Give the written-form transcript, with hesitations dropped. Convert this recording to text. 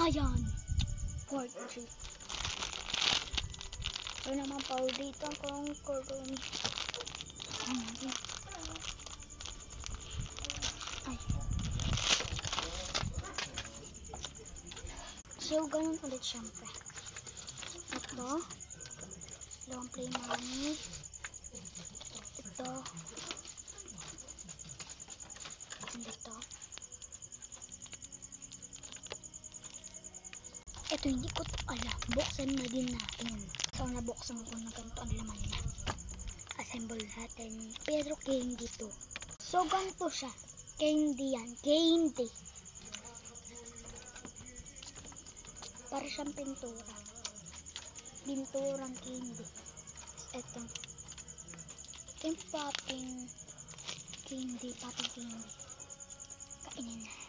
Ayan. 4-3. Ito naman Paulito kung kurun. Ay. So, ganun ulit syempre. Ito. Long play money. Ito. Ito. Ito hindi ko to alam. Buksan na din natin. So, nabuksan ko na ganito ang laman niya. Assemble natin. Pero candy to. So, ganito siya. Candy yan. Candy. Para siyang pintura. Pinturang candy. Ito. Ito yung popping candy. Popping candy. Kainin na.